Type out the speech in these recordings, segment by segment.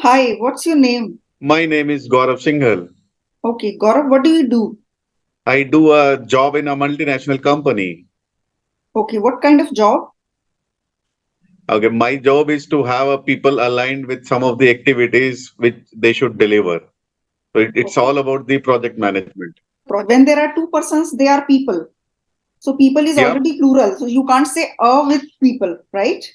Hi, what's your name? My name is Gaurav Singhal. Okay, Gaurav, what do you do? I do a job in a multinational company. Okay, what kind of job? Okay, my job is to have a people aligned with some of the activities which they should deliver. So it's Okay. all about the project management. When there are two persons, they are people. So people is Yep. already plural. So you can't say with people, right?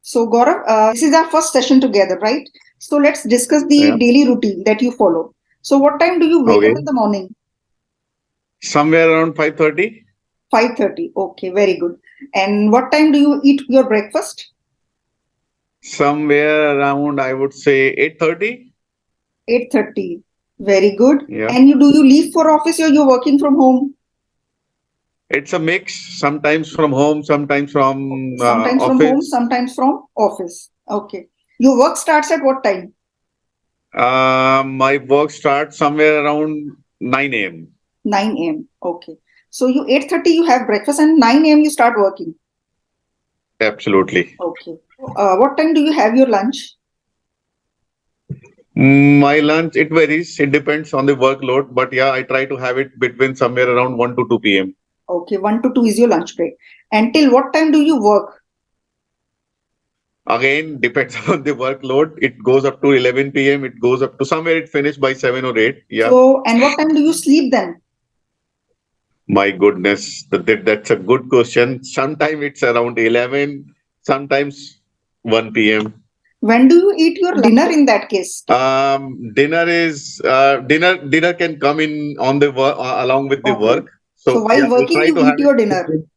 So Gaurav, this is our first session together, right? So let's discuss the Yeah. daily routine that you follow. So what time do you wake up Okay. in the morning? Somewhere around 5:30. 5:30. Okay, very good. And what time do you eat your breakfast? Somewhere around I would say 8:30. 8:30. Very good. Yeah. And you leave for office or you're working from home? It's a mix. Sometimes from home, sometimes from Sometimes from home, office. sometimes from office. Okay. Your work starts at what time? My work starts somewhere around 9 a.m. 9 a.m. Okay. So you 8:30 you have breakfast and 9 a.m. you start working. Absolutely. Okay. What time do you have your lunch? My lunch, it varies. It depends on the workload, but yeah, I try to have it between somewhere around 1 to 2 p.m. Okay, 1 to 2 is your lunch break. And till what time do you work? Again, depends on the workload. It goes up to 11 p.m. It goes up to somewhere it finished by 7 or 8. Yeah. So, and what time do you sleep then? My goodness, that's a good question. Sometimes it's around 11, sometimes 1 p.m. When do you eat your dinner in that case? Dinner can come in on the work along with the Okay. work. So So yeah, while I working, try you to have eat it your dinner. between.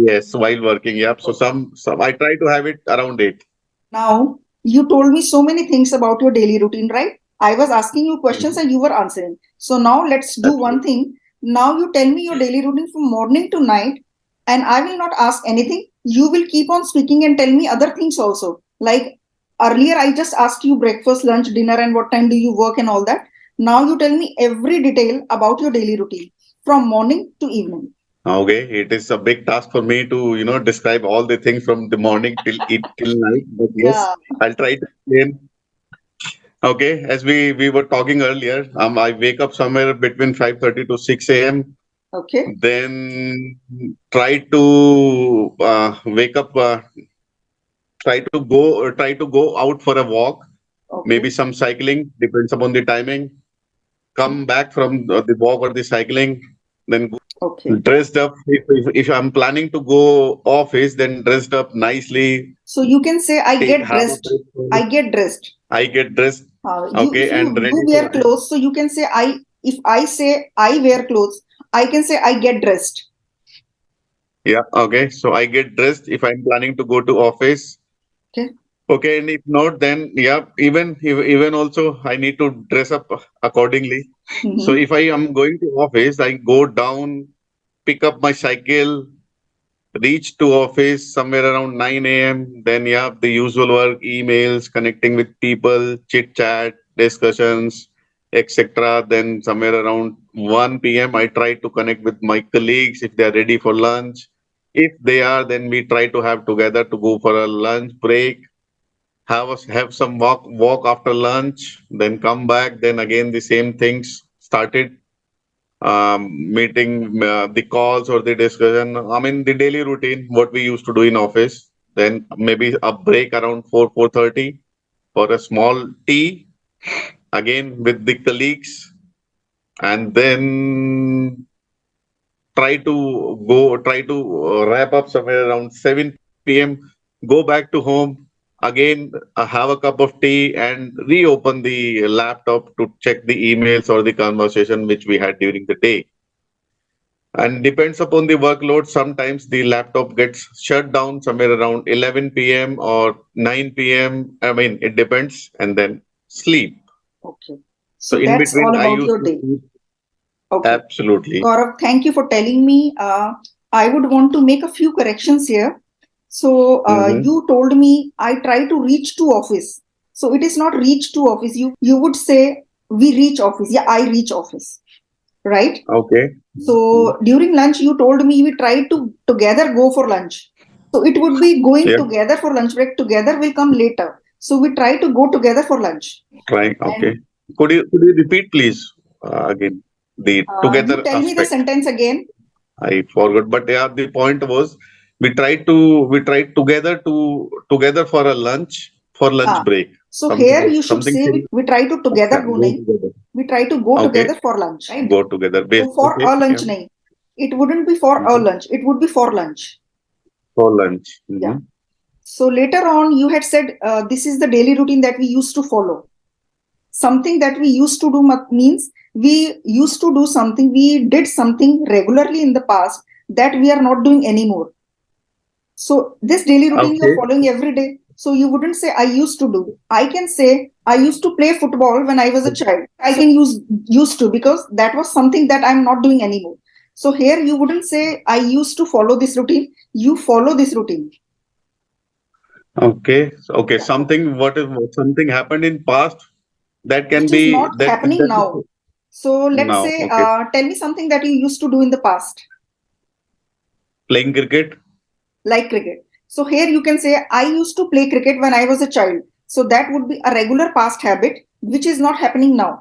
Yes, while working. Yep. So Okay. some I try to have it around 8. Now, you told me so many things about your daily routine, right? I was asking you questions Mhm. and you were answering. So now let's do one Absolutely. thing. Now you tell me your daily routine from morning to night, and I will not ask anything. You will keep on speaking and tell me other things also. Like earlier, I just asked you breakfast, lunch, dinner, and what time do you work and all that. Now you tell me every detail about your daily routine from morning to evening. Okay. It is a big task for me to, describe all the things from the morning till night. But yes, Yeah. I'll try to explain. Okay. As we were talking earlier, I wake up somewhere between 5:30 to 6 a.m. Okay. Then try to wake up, try to go out for a walk, maybe Okay. some cycling, depends upon the timing. Come back from the walk or the cycling, then Okay. dressed up. If I'm planning to go office, then dressed up nicely, So you can say I take get have a dressed. I breakfast. get dressed. I get dressed, You if okay, you and do ready wear for. clothes, so you can say I. If I say I wear clothes, I can say I get dressed. Yeah, okay. So I get dressed if I'm planning to go to office. Okay. Okay, and if not, then yeah, even also I need to dress up accordingly. So Mm-hmm. if I am going to office, I go down, pick up my cycle, reach to office somewhere around 9 a.m. Then yeah, the usual work, emails, connecting with people, chit chat, discussions, etc. Then somewhere around 1 p.m. I try to connect with my colleagues if they are ready for lunch. If they are, then we try to have together to go for a lunch break, have some walk after lunch, then come back, then again the same things started, meeting, the calls or the discussion. I mean the daily routine what we used to do in office. Then maybe a break around 4:30 for a small tea again with the colleagues, and then try to wrap up somewhere around 7 p.m. Go back to home again, have a cup of tea and reopen the laptop to check the emails or the conversation which we had during the day. And depends upon the workload, sometimes the laptop gets shut down somewhere around 11 p.m. or 9 p.m. I mean it depends, and then sleep. Okay. So So in that's between all I about used your to day. sleep. Okay. Absolutely. Gaurav, thank you for telling me. I would want to make a few corrections here. So Hmm. you told me I try to reach to office. So it is not reach to office. You would say we reach office. Yeah, I reach office. Right? Okay. So during lunch, you told me we try to together go for lunch. So it would be going Yeah. together for lunch break. Together will come later. So we try to go together for lunch. Try. Okay. Could you repeat please again the You together tell me the aspect? sentence again. I forgot, but yeah, the point was we tried together for a lunch Ah, break. so here you should Something say similar. we try to together Okay, go go nahi. together. We try to go Okay, together for lunch, right? go together. Base. So for Okay, a lunch yeah. nahi. It wouldn't be for a Mhm. lunch. It would be for lunch. For lunch. Yeah. So later on, you had said this is the daily routine that we used to follow. Something that we used to do means we used to do something, we did something regularly in the past that we are not doing anymore. So this daily routine you're Okay. following every day. So you wouldn't say I used to do. I can say I used to play football when I was a child. I can use used to because that was something that I'm not doing anymore. So here you wouldn't say I used to follow this routine. You follow this routine. Okay. Okay. Yeah. Something happened in past that can Which is be not happening now. So let's now. say, Okay. tell me something that you used to do in the past, Playing cricket. like cricket. So here you can say, I used to play cricket when I was a child. So that would be a regular past habit, which is not happening now.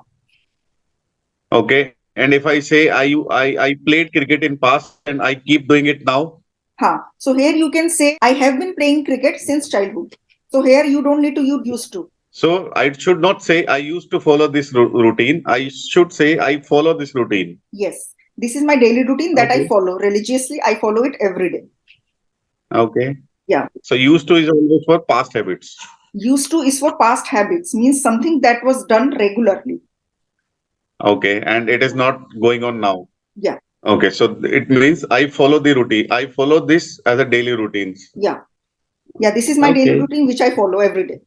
Okay. And if I say I played cricket in past and I keep doing it now. Ha. So here you can say, I have been playing cricket since childhood. So here you don't need to use used to. So I should not say I used to follow this routine. I should say I follow this routine. Yes. This is my daily routine that I Okay. follow religiously. I follow it every day. Okay. Yeah. So used to is always for past habits. Used to is for past habits, means something that was done regularly. Okay. And it is not going on now. Yeah. Okay. So it means I follow the routine. I follow this as a daily routines. Yeah. Yeah. This is my daily Okay. routine, which I follow every day.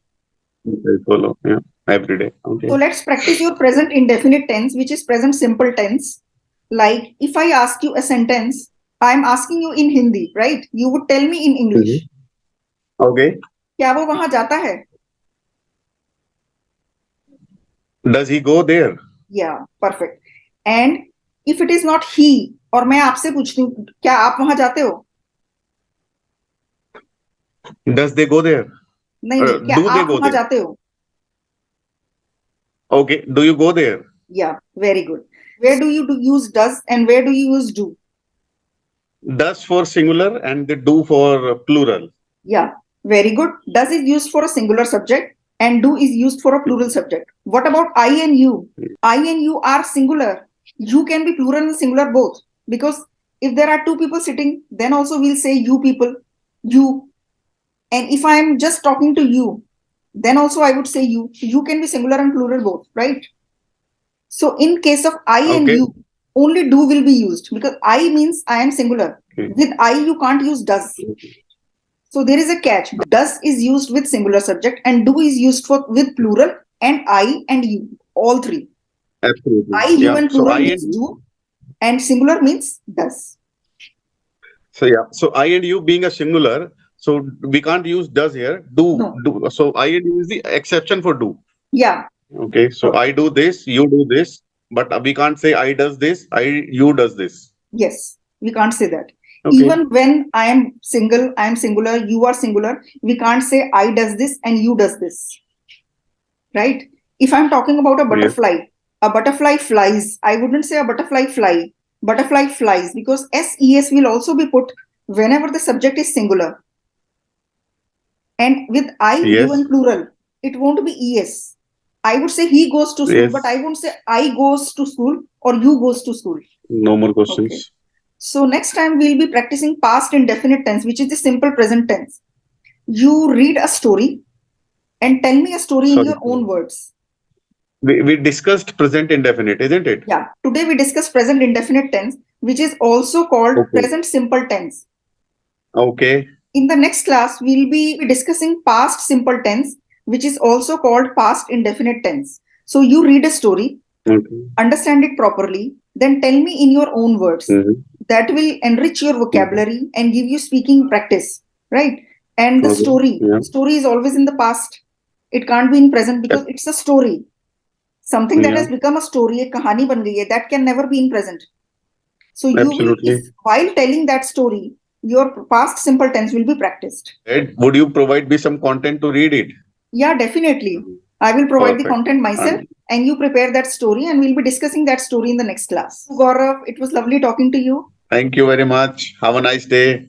I follow. Yeah. Every day. Okay. So let's practice your present indefinite tense, which is present simple tense. Like if I ask you a sentence, I'm asking you in Hindi, right? You would tell me in Mhm. English. Okay. क्या वो वहां जाता है? Does he go there? Yeah, perfect. And if it is not he, और मैं आपसे पूछती हूँ, क्या आप वहां जाते हो? Does they go there? नहीं नहीं, क्या Do they आप go वहां there? जाते हो? Okay. Do you go there? Yeah, very good. Where do you use does and where do you use do? Does for singular and they do for plural. Yeah, very good. Does is used for a singular subject and do is used for a plural subject. What about I and you? I and you are singular. You can be plural and singular both. Because if there are two people sitting, then also we'll say you people, you. And if I'm just talking to you, then also I would say you. You can be singular and plural both, right? So in case of I and Okay. you, only do will be used because I means I am singular. Okay. With I, you can't use does. So there is a catch. Does is used with singular subject and do is used for with plural and I and you, all three. Absolutely. I, you Yeah. and So plural I and means you. do and singular means does. So yeah. So I and you being a singular. So we can't use does here. Do No. do. So I and you is the exception for do. Yeah. Okay. So I do this. You do this. But we can't say I does this. You does this. Yes. We can't say that. Okay. Even when I am single, I am singular, you are singular, we can't say I does this and you does this. Right? If I'm talking about a butterfly flies, I wouldn't say a butterfly fly. Butterfly flies because SES will also be put whenever the subject is singular. And with I, you, Yes. and plural, it won't be ES. I would say he goes to school, but Yes. I won't say I goes to school or you goes to school. No more Okay. questions. So next time we'll be practicing past indefinite tense, which is the simple present tense. You read a story and tell me a story in Sorry. your own words. We discussed present indefinite, isn't it? Yeah. Today we discuss present indefinite tense, which is also called Okay. present simple tense. Okay. In the next class, we'll be discussing past simple tense, which is also called past indefinite tense. So you read a story, Okay. understand it properly, then tell me in your own words. Mhm. That will enrich your vocabulary and give you speaking practice, right? And the Okay. Yeah. story is always in the past. It can't be in present because it's a story. Something that Yeah. has become a story, a kahani ban gayi hai, that can never be in present. So you will, if Absolutely. while telling that story, your past simple tense will be practiced. Ed, would you provide me some content to read it? Yeah, definitely. I will provide the Perfect. content myself and you prepare that story and we'll be discussing that story in the next class. Gaurav, it was lovely talking to you. Thank you very much. Have a nice day.